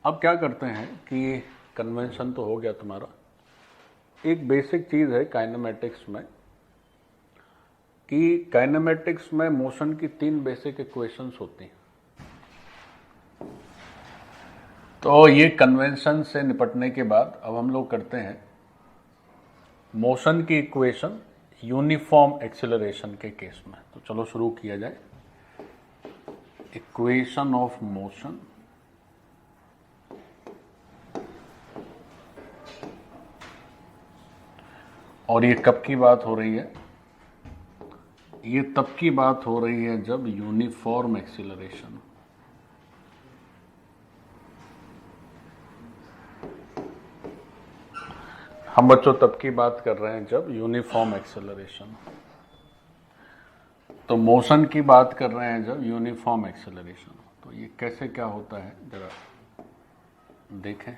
अब क्या करते हैं कि कन्वेंशन तो हो गया तुम्हारा। एक बेसिक चीज़ है काइनेमेटिक्स में कि काइनेमेटिक्स में मोशन की 3 बेसिक इक्वेशंस होती हैं। तो ये कन्वेंशन से निपटने के बाद अब हम लोग करते हैं मोशन की इक्वेशन यूनिफॉर्म एक्सेलरेशन के केस में। तो चलो शुरू किया जाए। इक्वेशन ऑफ मोशन और ये कब की बात हो रही है? ये तब की बात हो रही है जब यूनिफॉर्म एक्सीलरेशन। हम बच्चों तब की बात कर रहे हैं जब यूनिफॉर्म एक्सेलरेशन। तो मोशन की बात कर रहे हैं जब यूनिफॉर्म एक्सेलरेशन। तो ये कैसे क्या होता है जरा देखें।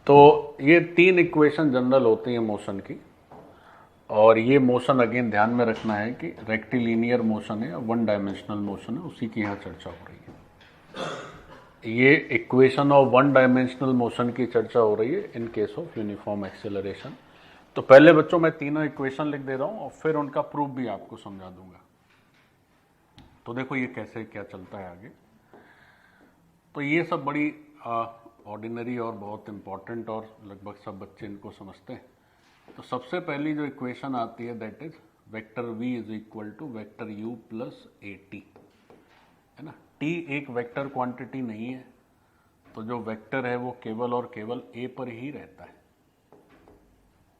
तो ये 3 इक्वेशन जनरल होती हैं मोशन की, और ये मोशन अगेन ध्यान में रखना है कि रेक्टिलिनियर मोशन है, 1 डायमेंशनल मोशन है, उसी की यहाँ चर्चा हो रही है। ये इक्वेशन ऑफ 1 डायमेंशनल मोशन की चर्चा हो रही है in case of uniform acceleration. तो पहले बच्चों मैं तीनों इक्वेशन लिख दे रहा हूँ और फिर उनका प्रूफ भी आपको समझा दूंगा। तो देखो ये कैसे क्या चलता है आगे। तो ये सब बड़ी ऑर्डिनरी और बहुत इंपॉर्टेंट और लगभग सब बच्चे इनको समझते हैं। तो सबसे पहली जो इक्वेशन आती है that is vector v is equal to vector u plus A T, है ना। t एक वेक्टर क्वांटिटी नहीं है, तो जो वेक्टर है वो केवल और केवल a पर ही रहता है।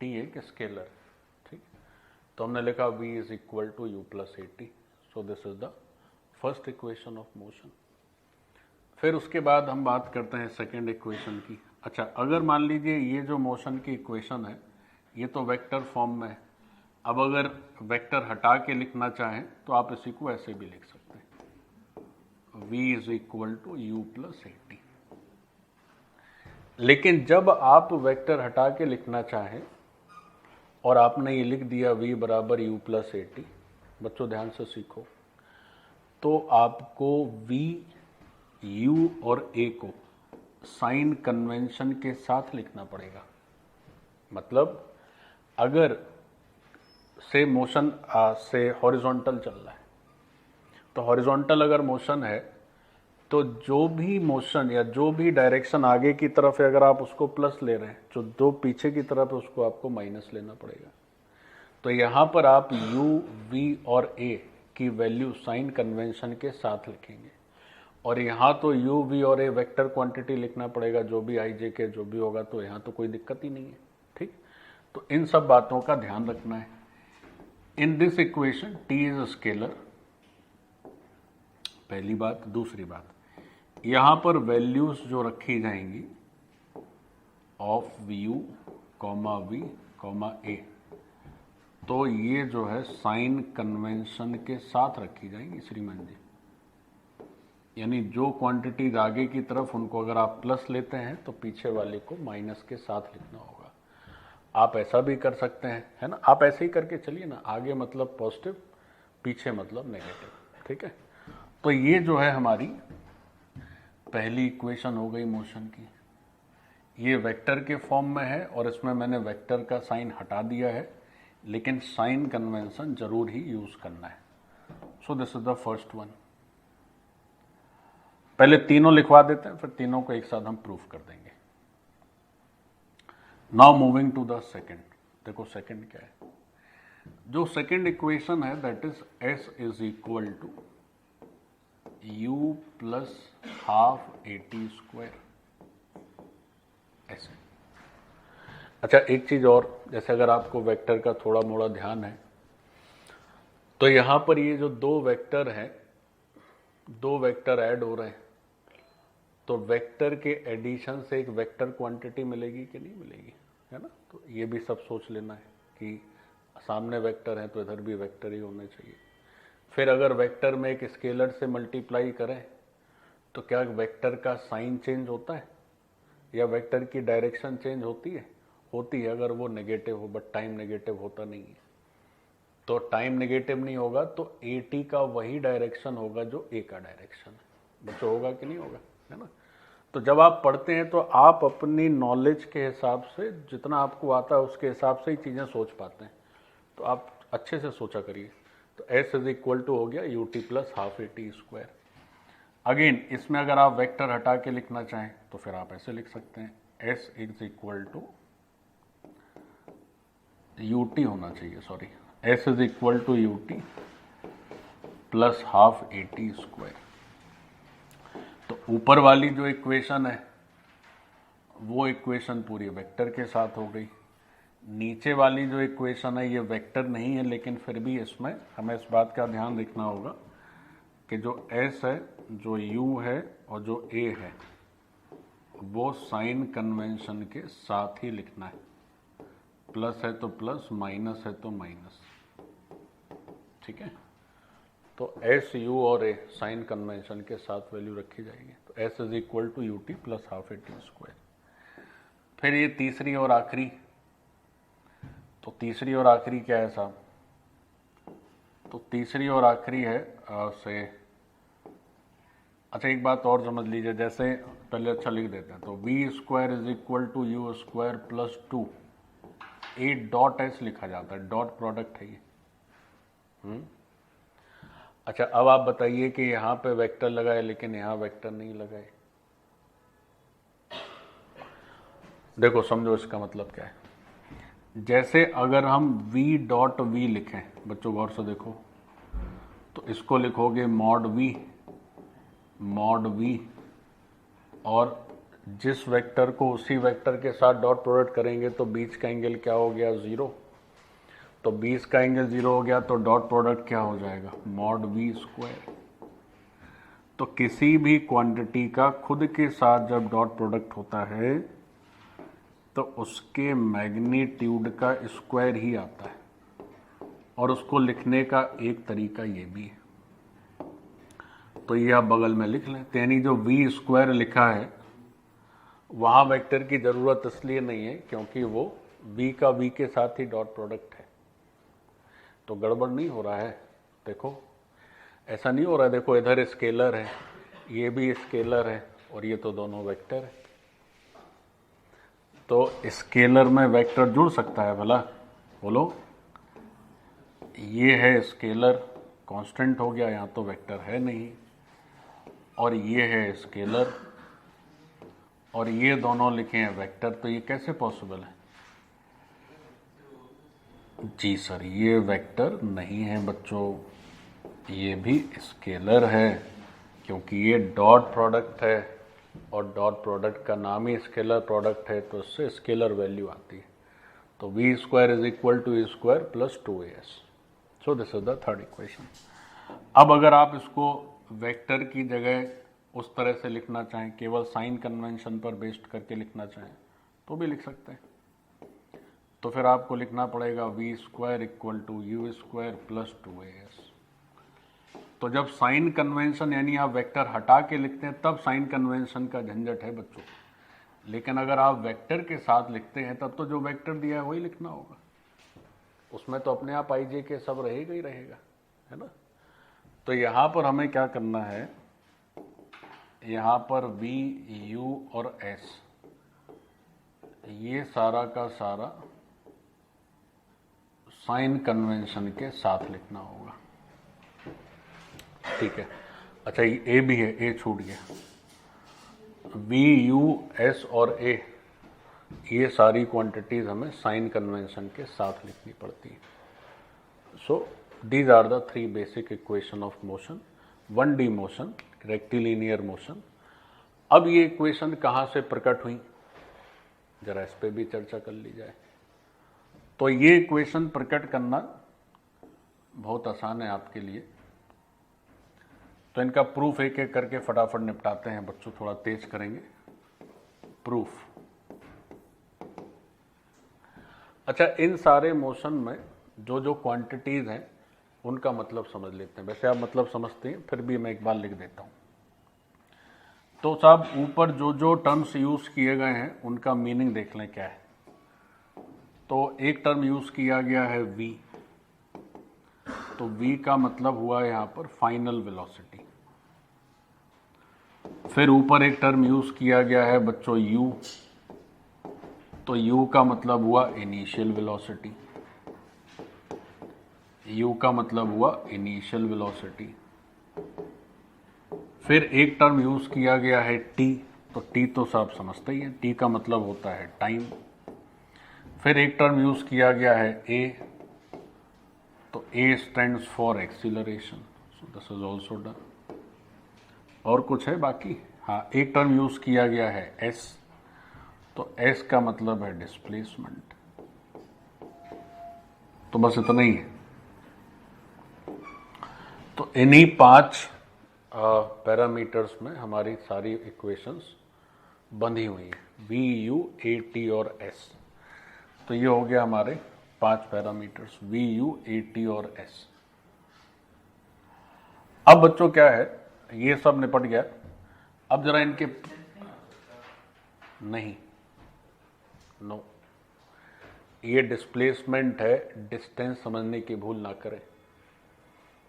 t एक स्केलर, ठीक। तो हमने लिखा v is equal to u plus A T. So this is the first equation of motion. फिर उसके बाद हम बात करते हैं सेकेंड इक्वेशन की। अच्छा, अगर मान लीजिए ये जो मोशन की इक्वेशन है ये तो वेक्टर फॉर्म में है। अब अगर वेक्टर हटा के लिखना चाहें तो आप इसी को ऐसे भी लिख सकते हैं, v is equal to U plus A T. लेकिन जब आप वेक्टर हटा के लिखना चाहें और आपने ये लिख दिया v बराबर यू प्लस ए टी, बच्चों ध्यान से सीखो, तो आपको v u और a को साइन कन्वेंशन के साथ लिखना पड़ेगा। मतलब अगर से मोशन से हॉरिजॉन्टल चल रहा है, तो हॉरिजॉन्टल अगर मोशन है तो जो भी मोशन या जो भी डायरेक्शन आगे की तरफ है अगर आप उसको प्लस ले रहे हैं, जो पीछे की तरफ है उसको आपको माइनस लेना पड़ेगा। तो यहां पर आप u, v और a की वैल्यू साइन कन्वेंशन के साथ लिखेंगे, और यहाँ तो u, v और a वेक्टर क्वांटिटी लिखना पड़ेगा, जो भी आई जे के जो भी होगा, तो यहाँ तो कोई दिक्कत ही नहीं है, ठीक। तो इन सब बातों का ध्यान रखना है। In this equation t is a scalar, पहली बात। दूसरी बात, यहाँ पर वैल्यूज जो रखी जाएंगी ऑफ u, v, a, तो ये जो है साइन कन्वेंशन के साथ रखी जाएंगी श्रीमान जी। यानी जो क्वांटिटीज आगे की तरफ उनको अगर आप प्लस लेते हैं तो पीछे वाले को माइनस के साथ लिखना होगा। आप ऐसा भी कर सकते हैं, है ना। आप ऐसे ही करके चलिए ना, आगे मतलब पॉजिटिव, पीछे मतलब नेगेटिव, ठीक है। तो ये जो है हमारी पहली इक्वेशन हो गई मोशन की। ये वेक्टर के फॉर्म में है और इसमें मैंने वेक्टर का साइन हटा दिया है, लेकिन साइन कन्वेंशन जरूर ही यूज करना है। सो this is the first one. पहले तीनों लिखवा देते हैं, फिर तीनों को एक साथ हम प्रूफ कर देंगे। Now moving to the second. देखो सेकंड क्या है। जो सेकंड इक्वेशन है that is s is equal to U plus half A T square, ऐसे। अच्छा, एक चीज और, जैसे अगर आपको वेक्टर का थोड़ा मोड़ा ध्यान है तो यहां पर ये जो दो वेक्टर हैं, दो वेक्टर ऐड हो रहे हैं, तो वेक्टर के एडिशन से एक वेक्टर क्वांटिटी मिलेगी कि नहीं मिलेगी, है ना। तो ये भी सब सोच लेना है कि सामने वेक्टर है तो इधर भी वेक्टर ही होने चाहिए। फिर अगर वेक्टर में एक स्केलर से मल्टीप्लाई करें तो क्या वेक्टर का साइन चेंज होता है या वेक्टर की डायरेक्शन चेंज होती है? होती है, अगर वो नेगेटिव हो, बट टाइम नेगेटिव होता नहीं है। तो टाइम नेगेटिव नहीं होगा, तो AT का वही डायरेक्शन होगा जो A का डायरेक्शन है। बच्चों होगा कि नहीं होगा, है ना। तो जब आप पढ़ते हैं तो आप अपनी नॉलेज के हिसाब से, जितना आपको आता है उसके हिसाब से ही चीज़ें सोच पाते हैं। तो आप अच्छे से सोचा करिए। तो S इज इक्वल टू हो गया UT plus half AT square. Again इसमें अगर आप वेक्टर हटा के लिखना चाहें तो फिर आप ऐसे लिख सकते हैं, S is equal to UT होना चाहिए, sorry, S is equal to UT plus half AT square. तो ऊपर वाली जो इक्वेशन है वो इक्वेशन पूरी वेक्टर के साथ हो गई। नीचे वाली जो इक्वेशन है ये वेक्टर नहीं है, लेकिन फिर भी इसमें हमें इस बात का ध्यान रखना होगा कि जो S है, जो U है और जो A है वो साइन कन्वेंशन के साथ ही लिखना है। प्लस है तो प्लस, माइनस है तो माइनस, ठीक है। तो S, U और A साइन कन्वेंशन के साथ वैल्यू रखी जाएगी। तो S is equal to UT plus half AT square. फिर ये तीसरी और आखिरी, तो तीसरी और आखिरी क्या है साहब? तो तीसरी और आखिरी है से, अच्छा एक बात और समझ लीजिए, जैसे पहले अच्छा लिख देते हैं, तो V square is equal to U square plus 2, A dot S लिखा जाता है, डॉट प्रोडक्ट है ये। अच्छा अब आप बताइए कि यहां पे वेक्टर लगाए लेकिन यहां वेक्टर नहीं लगाए। देखो समझो इसका मतलब क्या है। जैसे अगर हम V डॉट V लिखें, बच्चों गौर से देखो, तो इसको लिखोगे मॉड V, मॉड V, और जिस वेक्टर को उसी वेक्टर के साथ डॉट प्रोडक्ट करेंगे तो बीच का एंगल क्या हो गया? 0। तो 20 का एंगल 0 हो गया तो डॉट प्रोडक्ट क्या हो जाएगा? Mod V square. तो किसी भी क्वांटिटी का खुद के साथ जब डॉट प्रोडक्ट होता है तो उसके मैग्नीट्यूड का स्क्वायर ही आता है, और उसको लिखने का एक तरीका ये भी है। तो ये आप बगल में लिख लें, यानी जो V स्क्वायर लिखा है वहां वेक्टर की जरूरत इसलिए नहीं है क्योंकि वो V का V के साथ ही डॉट प्रोडक्ट है। तो गड़बड़ नहीं हो रहा है, देखो ऐसा नहीं हो रहा है। देखो इधर स्केलर है, ये भी स्केलर है, और ये तो दोनों वेक्टर है। तो स्केलर में वेक्टर जुड़ सकता है भला? बोलो। ये है स्केलर, कांस्टेंट हो गया, यहाँ तो वेक्टर है नहीं, और ये है स्केलर, और ये दोनों लिखे हैं वेक्टर। तो ये कैसे पॉसिबल है? जी सर, ये वेक्टर नहीं है बच्चों, ये भी स्केलर है, क्योंकि ये डॉट प्रोडक्ट है, और डॉट प्रोडक्ट का नाम ही स्केलर प्रोडक्ट है, तो इससे स्केलर वैल्यू आती है। तो V square is equal to E square plus 2AS। So this is the third equation. अब अगर आप इसको वेक्टर की जगह उस तरह से लिखना चाहें, केवल साइन कन्वेंशन पर बेस्ड करके लिखना चाहें तो भी लिख सकते हैं। तो फिर आपको लिखना पड़ेगा V square equal to U square plus 2AS। तो जब साइन कन्वेंशन यानी आप वेक्टर हटा के लिखते हैं तब साइन कन्वेंशन का झंझट है बच्चों, लेकिन अगर आप वेक्टर के साथ लिखते हैं तब तो जो वेक्टर दिया है वही लिखना होगा, उसमें तो अपने आप IJ के सब रहेगा ही रहेगा, है ना। तो यहां पर हमें क्या करना है, यहां पर V, U और S ये सारा का सारा साइन कन्वेंशन के साथ लिखना होगा, ठीक है। अच्छा ये A भी है, A छूट गया। V, U, S और A ये सारी क्वांटिटीज हमें साइन कन्वेंशन के साथ लिखनी पड़ती है। So these are the 3 basic equation of motion, 1D motion, rectilinear motion. अब ये इक्वेशन कहाँ से प्रकट हुई, जरा इस पे भी चर्चा कर ली जाए। तो ये इक्वेशन प्रकट करना बहुत आसान है आपके लिए, तो इनका प्रूफ एक एक करके फटाफट निपटाते हैं बच्चों, थोड़ा तेज करेंगे प्रूफ। अच्छा इन सारे मोशन में जो जो क्वांटिटीज हैं उनका मतलब समझ लेते हैं। वैसे आप मतलब समझते हैं, फिर भी मैं एक बार लिख देता हूं। तो साहब ऊपर जो जो टर्म्स यूज किए गए हैं उनका मीनिंग देख लें क्या है। तो एक टर्म यूज किया गया है V, तो v का मतलब हुआ यहाँ पर फाइनल वेलोसिटी। फिर ऊपर एक टर्म यूज किया गया है बच्चों u, तो u का मतलब हुआ इनिशियल वेलोसिटी, u का मतलब हुआ इनिशियल वेलोसिटी। फिर एक टर्म यूज किया गया है t, तो t तो सब समझते ही हैं, t का मतलब होता है टाइम। फिर एक टर्म यूज किया गया है a, तो a stands for acceleration, so this is also done. और कुछ है बाकी? हाँ, एक टर्म यूज किया गया है s, तो s का मतलब है डिस्प्लेसमेंट। तो बस इतना ही है। तो इन्हीं 5 पैरामीटर्स में हमारी सारी इक्वेशंस बंधी हुई है, v, u, a, t और s। तो ये हो गया हमारे 5 parameters v, u, a, t और s। अब बच्चों क्या है, ये सब निपट गया। अब जरा इनके नहीं, नो, ये डिस्प्लेसमेंट है, डिस्टेंस समझने की भूल ना करें।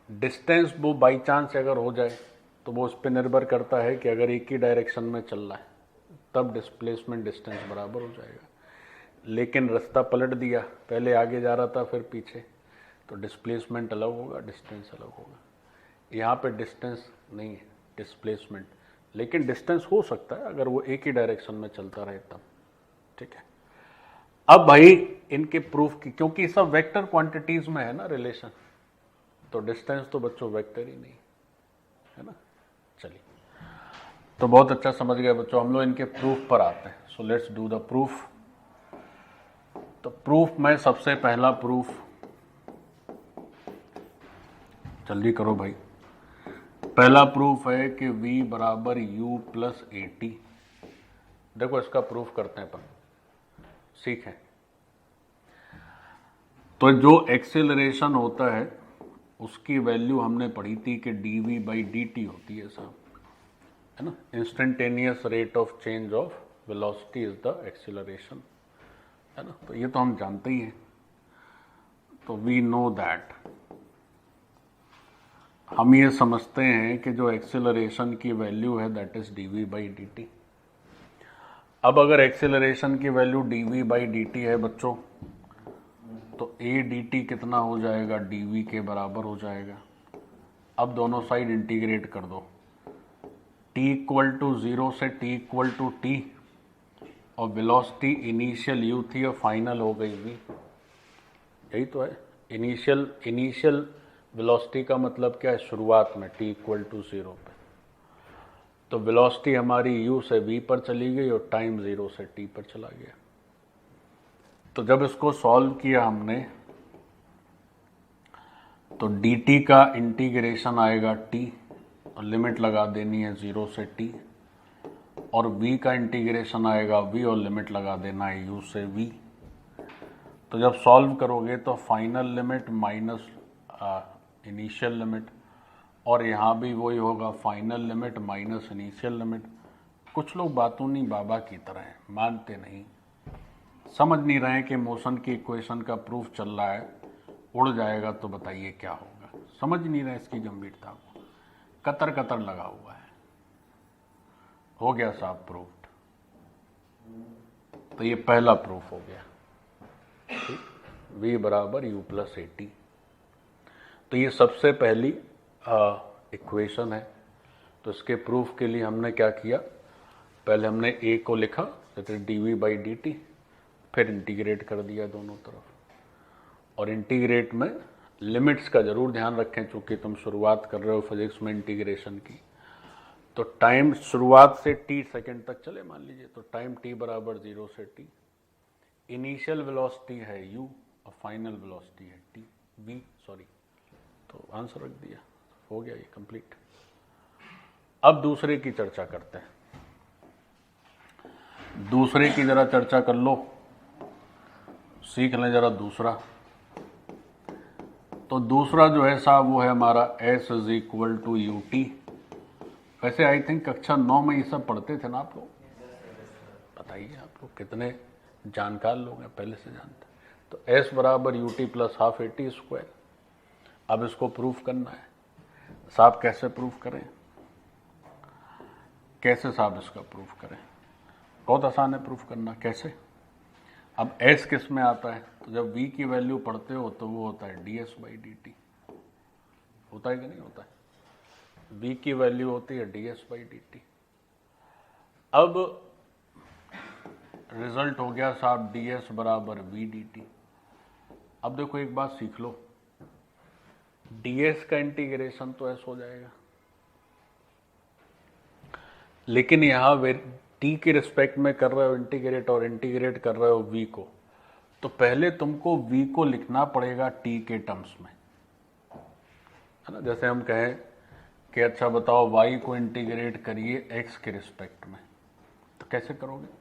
डिस्टेंस वो बाई चांस अगर हो जाए तो वो उस पर निर्भर करता है कि अगर एक ही डायरेक्शन में चल रहा है तब डिस्प्लेसमेंट डिस्टेंस बराबर हो जाएगा। लेकिन रास्ता पलट दिया, पहले आगे जा रहा था फिर पीछे, तो डिस्प्लेसमेंट अलग होगा, डिस्टेंस अलग होगा। यहाँ पे डिस्टेंस नहीं है, डिस्प्लेसमेंट। लेकिन डिस्टेंस हो सकता है अगर वो एक ही डायरेक्शन में चलता रहे तब। ठीक है, अब भाई इनके प्रूफ की, क्योंकि सब वेक्टर क्वांटिटीज में है ना रिलेशन, तो डिस्टेंस तो बच्चों वेक्टर ही नहीं है ना। चलिए, तो बहुत अच्छा समझ गए बच्चों। हम लोग इनके प्रूफ पर आते हैं। So let's do the proof. तो प्रूफ में सबसे पहला प्रूफ, जल्दी करो भाई। पहला प्रूफ है कि v बराबर u प्लस ए टी। देखो इसका प्रूफ करते हैं अपन, सीखें। तो जो एक्सेलरेशन होता है उसकी वैल्यू हमने पढ़ी थी कि dv बाई डी टी होती है साहब, है ना। Instantaneous rate of change of velocity is the acceleration, है ना। तो ये तो हम जानते ही हैं। तो वी नो दैट, हम ये समझते हैं कि जो एक्सेलरेशन की वैल्यू है that is dv by D T. अब अगर एक्सेलरेशन की value dv by D T है बच्चों, तो a dt कितना हो जाएगा, dv के बराबर हो जाएगा। अब दोनों साइड इंटीग्रेट कर दो, t इक्वल टू 0 से t इक्वल टू t, और वेलोसिटी इनिशियल u थी और फाइनल हो गई v। यही तो है इनिशियल वेलोसिटी का मतलब क्या है, शुरुआत में t इक्वल टू 0 पे। तो वेलोसिटी हमारी u से v पर चली गई और टाइम 0 से t पर चला गया। तो जब इसको सॉल्व किया हमने, तो dt का इंटीग्रेशन आएगा t, और लिमिट लगा देनी है 0 से t, और v का इंटीग्रेशन आएगा v, और लिमिट लगा देना है u से v। तो जब सॉल्व करोगे तो final limit minus initial limit, और यहाँ भी वही होगा, final limit minus initial limit. कुछ लोग बातूनी बाबा की तरह हैं, मानते नहीं, समझ नहीं रहे हैं कि मोशन की इक्वेशन का प्रूफ चल रहा है, उड़ जाएगा तो बताइए क्या होगा। समझ नहीं रहे इसकी गंभीरता को, कतर कतर लगा हुआ है। हो गया साहब प्रूफ। तो ये पहला प्रूफ हो गया, v बराबर u प्लस ए टी। तो ये सबसे पहली इक्वेशन है। तो इसके प्रूफ के लिए हमने क्या किया, पहले हमने a को लिखा जैसे dv बाई डी टी, फिर इंटीग्रेट कर दिया दोनों तरफ। और इंटीग्रेट में लिमिट्स का जरूर ध्यान रखें, चूंकि तुम शुरुआत कर रहे हो फिजिक्स में इंटीग्रेशन की। तो टाइम शुरुआत से t सेकेंड तक चले मान लीजिए, तो टाइम t बराबर 0 से t। इनिशियल वेलोसिटी है u और फाइनल वेलोसिटी है t v, सॉरी। तो आंसर रख दिया, हो गया ये कंप्लीट। अब दूसरे की चर्चा करते हैं। दूसरे की जरा चर्चा कर लो, सीख लें जरा दूसरा। तो दूसरा जो है साहब वो है हमारा s is equal to U T. वैसे आई थिंक कक्षा 9 में ये सब पढ़ते थे ना आप लोग, बताइए आप लोग कितने जानकार लोग हैं, पहले से जानते हैं। तो s बराबर U T plus half A T square. अब इसको प्रूफ करना है। साहब कैसे प्रूफ करें? कैसे साहब इसका प्रूफ करें? बहुत आसान है प्रूफ करना। कैसे? अब s किस में आता है? तो जब v की वैल्यू पढ़ते हो तो वो होता है ds/dt। होता है कि नहीं होता है? v की वैल्यू होती है ds/dt। अब रिजल्ट हो गया साहब ds बराबर v/dt। अब देखो एक बात सीख लो, ds का इंटीग्रेशन तो s हो जाएगा, लेकिन यहां t के रिस्पेक्ट में कर रहे हो इंटीग्रेट और इंटीग्रेट कर रहे हो v को, तो पहले तुमको v को लिखना पड़ेगा t के टर्म्स में, है ना। जैसे हम कहें कि अच्छा बताओ y को इंटीग्रेट करिए x के रिस्पेक्ट में, तो कैसे करोगे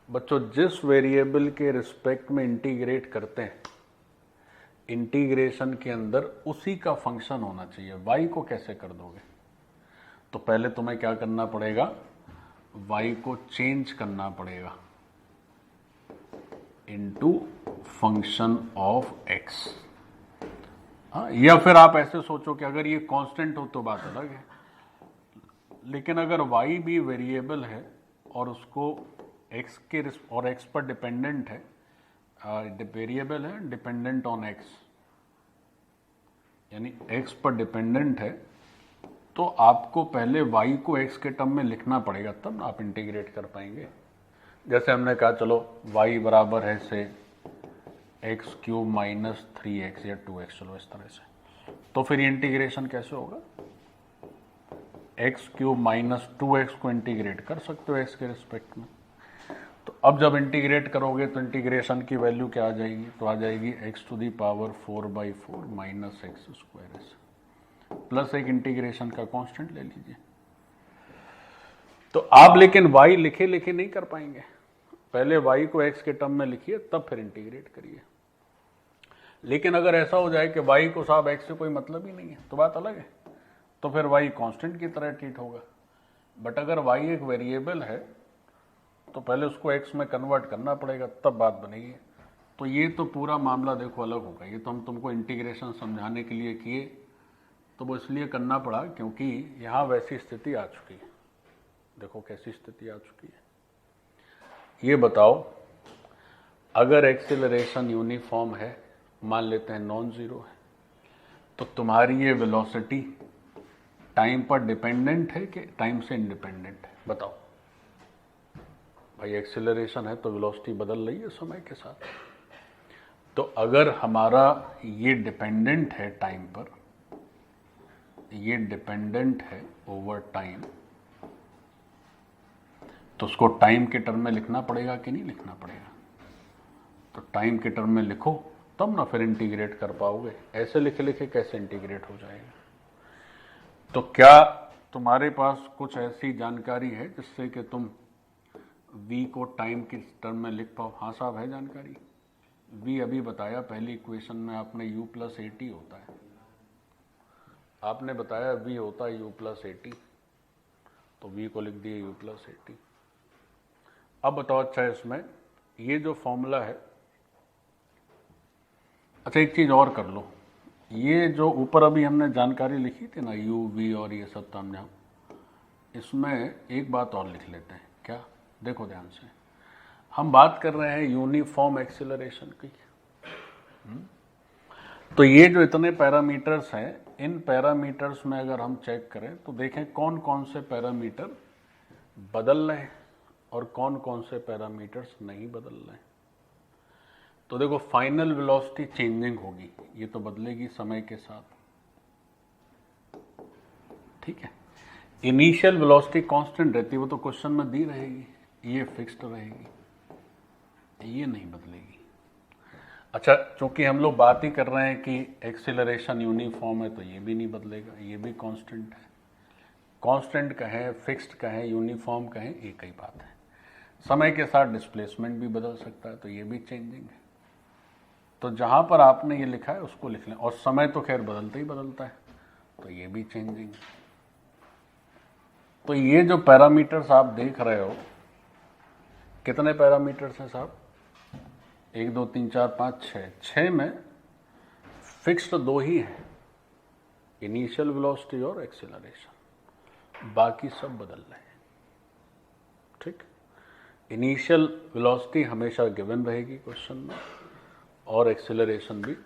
बच्चों? जिस वेरिएबल के रिस्पेक्ट में इंटीग्रेट करते हैं, इंटीग्रेशन के अंदर उसी का फंक्शन होना चाहिए। y को कैसे कर दोगे? तो पहले तुम्हें क्या करना पड़ेगा, y को चेंज करना पड़ेगा इनटू फंक्शन ऑफ x। हाँ, या फिर आप ऐसे सोचो कि अगर ये कांस्टेंट हो तो बात अलग है, लेकिन अगर y भी वेरिएबल है और उसको x के और x पर डिपेंडेंट है, वेरिएबल है डिपेंडेंट ऑन x, यानी x पर डिपेंडेंट है, तो आपको पहले y को x के टर्म में लिखना पड़ेगा, तब आप इंटीग्रेट कर पाएंगे। जैसे हमने कहा चलो y बराबर है से x³ माइनस 3x या 2x, चलो इस तरह से, तो फिर इंटीग्रेशन कैसे होगा? x³ माइनस 2x को इंटीग्रेट कर सकते हो x के रिस्पेक्ट में। तो अब जब इंटीग्रेट करोगे तो इंटीग्रेशन की वैल्यू क्या आ जाएगी? तो आ जाएगी x⁴/4 माइनस x² प्लस एक इंटीग्रेशन का कांस्टेंट ले लीजिए। तो आप लेकिन y लिखे लिखे नहीं कर पाएंगे, पहले y को x के टर्म में लिखिए तब फिर इंटीग्रेट करिए। लेकिन अगर ऐसा हो जाए कि y को साहब x से कोई मतलब ही नहीं है, तो बात अलग है, तो फिर y कांस्टेंट की तरह ट्रीट होगा। बट अगर y एक वेरिएबल है तो पहले उसको x में कन्वर्ट करना पड़ेगा, तब बात बनेगी। तो ये तो पूरा मामला देखो अलग होगा। ये तो हम तुमको इंटीग्रेशन समझाने के लिए किए, तो वो इसलिए करना पड़ा क्योंकि यहाँ वैसी स्थिति आ चुकी है। देखो कैसी स्थिति आ चुकी है। ये बताओ, अगर एक्सेलरेशन यूनिफॉर्म है, मान लेते हैं नॉन जीरो है, तो तुम्हारी ये वेलोसिटी टाइम पर डिपेंडेंट है कि टाइम से इंडिपेंडेंट है? बताओ भाई, एक्सेलरेशन है तो वेलोसिटी बदल रही है समय के साथ। तो अगर हमारा ये डिपेंडेंट है टाइम पर, ये डिपेंडेंट है ओवर टाइम, तो उसको टाइम के टर्म में लिखना पड़ेगा कि नहीं लिखना पड़ेगा? तो टाइम के टर्म में लिखो तब ना फिर इंटीग्रेट कर पाओगे। ऐसे लिखे लिखे कैसे इंटीग्रेट हो जाएगा? तो क्या तुम्हारे पास कुछ ऐसी जानकारी है जिससे कि तुम v को टाइम के टर्म में लिख पाओ? हाँ साहब, है जानकारी। v अभी बताया पहली इक्वेशन में आपने u+at होता है, आपने बताया v होता है u+at, तो v को लिख दिए u+at। अब बताओ, अच्छा इसमें ये जो फॉर्मूला है, अच्छा एक चीज और कर लो, ये जो ऊपर अभी हमने जानकारी लिखी थी ना u v और ये सब तामझाम, इसमें एक बात और लिख लेते हैं। क्या? देखो ध्यान से, हम बात कर रहे हैं यूनिफॉर्म एक्सेलरेशन की। तो ये जो इतने पैरामीटर्स हैं, इन पैरामीटर्स में अगर हम चेक करें तो देखें कौन कौन से पैरामीटर बदल रहे हैं और कौन कौन से पैरामीटर्स नहीं बदल रहे हैं। तो देखो, फाइनल वेलोसिटी चेंजिंग होगी, ये तो बदलेगी समय के साथ, ठीक है। इनिशियल वेलोसिटी कांस्टेंट रहती है, वो तो क्वेश्चन में दी रहेगी, ये फिक्स्ड रहेगी, ये नहीं बदलेगी। अच्छा, चूंकि हम लोग बात ही कर रहे हैं कि एक्सेलरेशन यूनिफॉर्म है, तो ये भी नहीं बदलेगा, ये भी कांस्टेंट है। कांस्टेंट कहें, फिक्स्ड कहें, यूनिफॉर्म कहें, एक ही बात है। समय के साथ डिस्प्लेसमेंट भी बदल सकता है, तो ये भी चेंजिंग है। तो जहां पर आपने ये लिखा है उसको लिख लें, और समय तो खैर बदलता ही बदलता है, तो ये भी चेंजिंग है। तो ये जो पैरामीटर्स आप देख रहे हो, कितने पैरामीटर्स हैं साहब? 1 2 3 4 5 6, 6 में फिक्स्ड दो ही है, इनिशियल वेलोसिटी और एक्सेलरेशन, बाकी सब बदल रहे हैं। ठीक, इनिशियल वेलोसिटी हमेशा गिवन रहेगी क्वेश्चन में, और एक्सेलरेशन भी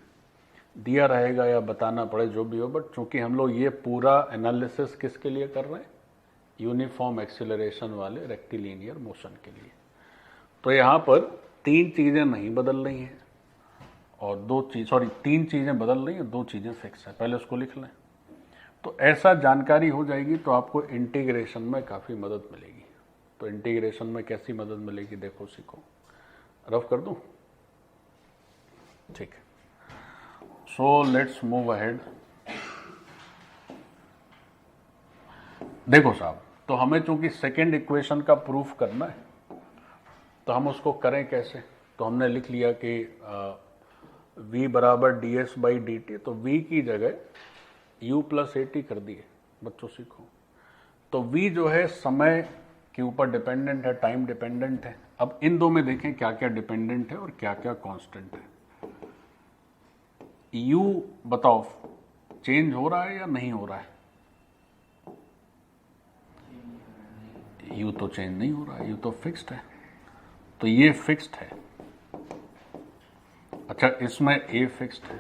दिया रहेगा या बताना पड़े जो भी हो, बट चूंकि हम लोग ये पूरा एनालिसिस किसके लिए कर रहे हैं, यूनिफॉर्म एक्सेलरेशन वाले रेक्टिलिनियर मोशन के लिए, तो यहाँ पर तीन चीजें नहीं बदल रही हैं और तीन चीजें बदल रही हैं, दो चीजें फिक्स है। पहले उसको लिख लें, तो ऐसा जानकारी हो जाएगी तो आपको इंटीग्रेशन में काफी मदद मिलेगी। तो इंटीग्रेशन में कैसी मदद मिलेगी देखो, सीखो। रफ कर दूं? ठीक है, सो लेट्स मूव अहेड। देखो साहब, तो हमें चूंकि सेकेंड इक्वेशन का प्रूफ करना है, तो हम उसको करें कैसे? तो हमने लिख लिया कि v बराबर D S by D T, तो v की जगह u प्लस ए टी कर दिए। बच्चों सीखो, तो v जो है समय के ऊपर डिपेंडेंट है, टाइम डिपेंडेंट है। अब इन दो में देखें क्या क्या डिपेंडेंट है और क्या क्या कांस्टेंट है। u बताओ चेंज हो रहा है या नहीं हो रहा है? u तो चेंज नहीं हो रहा है, u तो फिक्स्ड है, तो ये फिक्स्ड है। अच्छा, इसमें a फिक्स्ड है।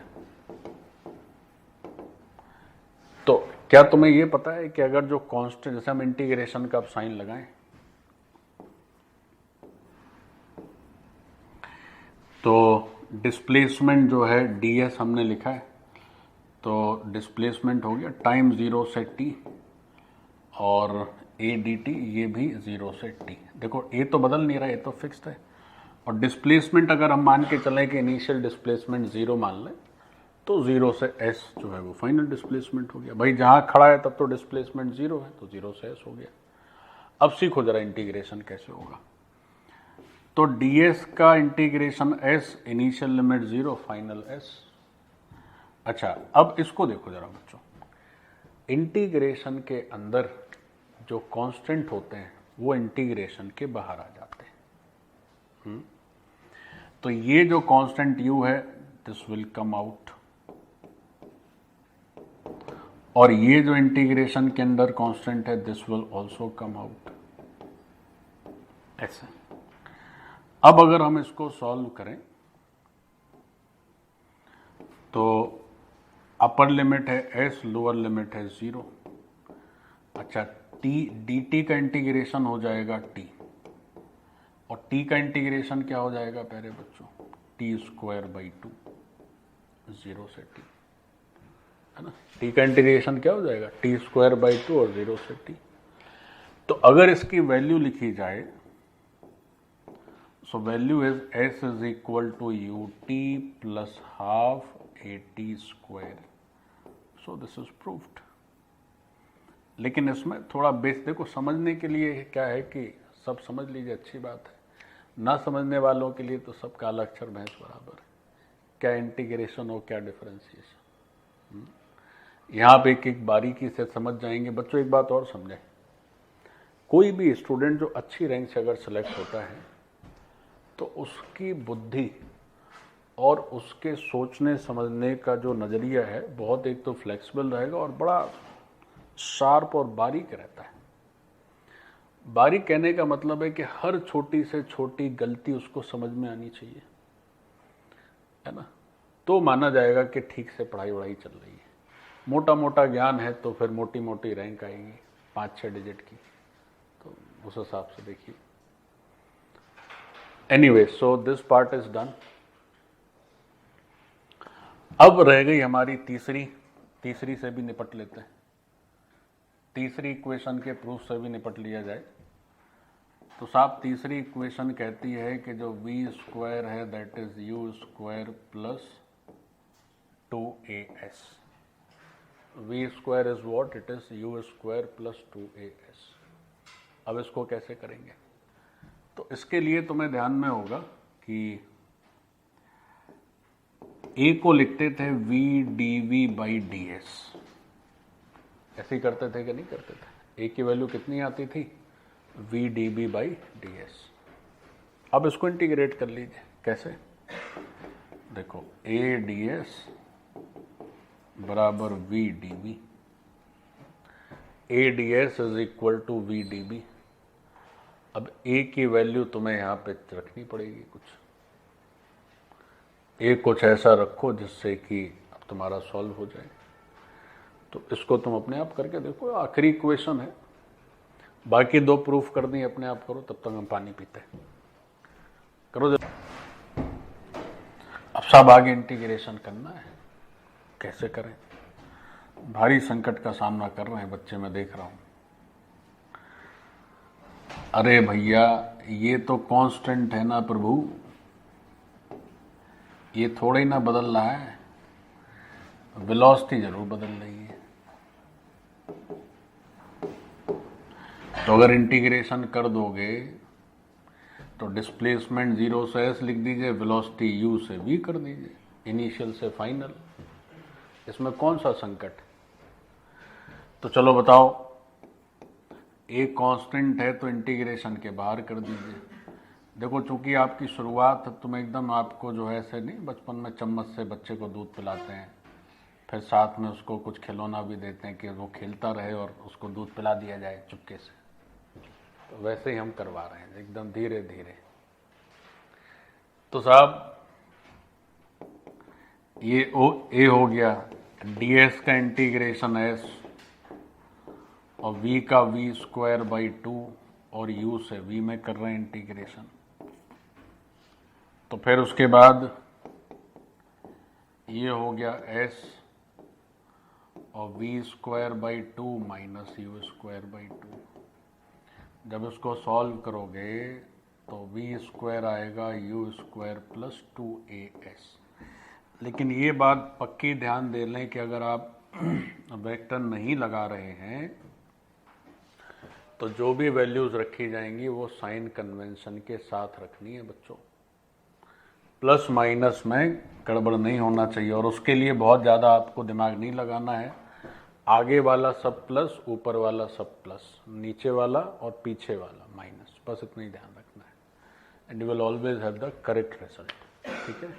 तो क्या तुम्हें ये पता है कि अगर जो कांस्टेंट, जैसे हम इंटीग्रेशन का अब साइन लगाएं, तो डिस्प्लेसमेंट जो है ds हमने लिखा है, तो डिस्प्लेसमेंट हो गया टाइम 0 से t, और a dt ये भी 0 से t। देखो a तो बदल नहीं रहा है, a तो फिक्स्ड है, और डिस्प्लेसमेंट अगर हम मान के चलें कि इनिशियल डिस्प्लेसमेंट 0 मान लें, तो 0 से s जो है वो फाइनल डिस्प्लेसमेंट हो गया। भाई जहां खड़ा है तब तो डिस्प्लेसमेंट 0 है, तो 0 से s हो गया। अब सीखो जरा इंटीग्रेशन कैसे होगा। तो ds का integration s, initial limit 0, final s। अच्छा, अब इसको देखो जरा बच्चों, इंटीग्रेशन के अंदर जो कांस्टेंट होते हैं वो इंटीग्रेशन के बाहर आ जाते हैं। तो ये जो कांस्टेंट u है, दिस विल कम आउट, और ये जो इंटीग्रेशन के अंदर कांस्टेंट है, this will also come out, ऐसे। अब अगर हम इसको सॉल्व करें, तो अपर लिमिट है s, लोअर लिमिट है 0। अच्छा, dt का इंटीग्रेशन हो जाएगा t, और t का इंटीग्रेशन क्या हो जाएगा पहले बच्चों, t² बाई 2, 0 से t, है ना। t का इंटीग्रेशन क्या हो जाएगा, t² बाई 2 और 0 से t। तो अगर इसकी वैल्यू लिखी जाए, so value is s is equal to ut plus half at²। So this is proved. लेकिन इसमें थोड़ा बेस देखो, समझने के लिए क्या है कि सब समझ लीजिए, अच्छी बात है। ना समझने वालों के लिए तो सब काला अक्षर भैंस बराबर है, क्या इंटीग्रेशन हो क्या डिफरेंशिएशन। यहाँ पे एक एक बारीकी से समझ जाएंगे। बच्चों एक बात और समझें, कोई भी स्टूडेंट जो अच्छी रैंक से अगर सेलेक्ट होता है, तो उसकी बुद्धि और उसके सोचने समझने का जो नज़रिया है, बहुत एक तो फ्लेक्सिबल रहेगा और बड़ा शार्प और बारीक रहता है। बारीक कहने का मतलब है कि हर छोटी से छोटी गलती उसको समझ में आनी चाहिए, है ना। तो माना जाएगा कि ठीक से पढ़ाई वढ़ाई चल रही है। मोटा मोटा ज्ञान है तो फिर मोटी मोटी रैंक आएगी 5-6 डिजिट की, तो उस हिसाब से देखिए। Anyway, so this part is done. अब रह गई हमारी तीसरी से भी निपट लेते हैं। तीसरी इक्वेशन के प्रूफ से भी निपट लिया जाए। तो साहब तीसरी इक्वेशन कहती है कि जो v² है that is u² plus 2as। v² is what, it is u² plus 2as। अब इसको कैसे करेंगे? तो इसके लिए तुम्हें ध्यान में होगा कि a को लिखते थे v dv बाई ds। ऐसे ही करते थे कि नहीं करते थे? a की वैल्यू कितनी आती थी, v db बाई ds। अब इसको इंटीग्रेट कर लीजिए। कैसे? देखो a ds बराबर V D B, A D S is equal to V D B. अब ए की वैल्यू तुम्हें यहाँ पे रखनी पड़ेगी, कुछ ऐसा रखो जिससे कि अब तुम्हारा सॉल्व हो जाए। तो इसको तुम अपने आप करके देखो, आखिरी इक्वेशन है, बाकी दो प्रूफ कर दी, अपने आप करो, तब तक हम पानी पीते हैं। करो अब सब आगे इंटीग्रेशन करना है, कैसे करें, भारी संकट का सामना कर रहे हैं बच्चे, मैं देख रहा हूं। अरे भैया ये तो कांस्टेंट है ना प्रभु, ये थोड़ा ही ना बदल रहा है, वेलोसिटी जरूर बदल रही है। तो अगर इंटीग्रेशन कर दोगे तो डिस्प्लेसमेंट 0 से s लिख दीजिए, वेलोसिटी u से v कर दीजिए, इनिशियल से फाइनल। इसमें कौन सा संकट? तो चलो बताओ, एक कांस्टेंट है तो इंटीग्रेशन के बाहर कर दीजिए। देखो चूंकि आपकी शुरुआत, तुम एकदम आपको जो है ऐसे नहीं, बचपन में चम्मच से बच्चे को दूध पिलाते हैं, फिर साथ में उसको कुछ खिलौना भी देते हैं कि वो खेलता रहे और उसको दूध पिला दिया जाए चुपके से, तो वैसे ही हम करवा रहे हैं एकदम धीरे धीरे। तो साहब ये ए हो गया, ds का इंटीग्रेशन s और v का v स्क्वायर बाई 2 और u से v में कर रहे हैं इंटीग्रेशन। तो फिर उसके बाद ये हो गया s और v square by 2 minus u square by 2। जब इसको सॉल्व करोगे तो v स्क्वायर आएगा u स्क्वायर प्लस 2as। लेकिन ये बात पक्की ध्यान दे लें कि अगर आप वेक्टर नहीं लगा रहे हैं तो जो भी वैल्यूज रखी जाएंगी वो साइन कन्वेंशन के साथ रखनी है बच्चों, प्लस माइनस में गड़बड़ नहीं होना चाहिए। और उसके लिए बहुत ज़्यादा आपको दिमाग नहीं लगाना है, आगे वाला सब प्लस, ऊपर वाला सब प्लस, नीचे वाला और पीछे वाला माइनस, बस इतना ही ध्यान रखना है, and you will always have the correct result. ठीक है,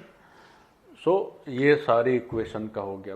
सो ये सारी इक्वेशन का हो गया।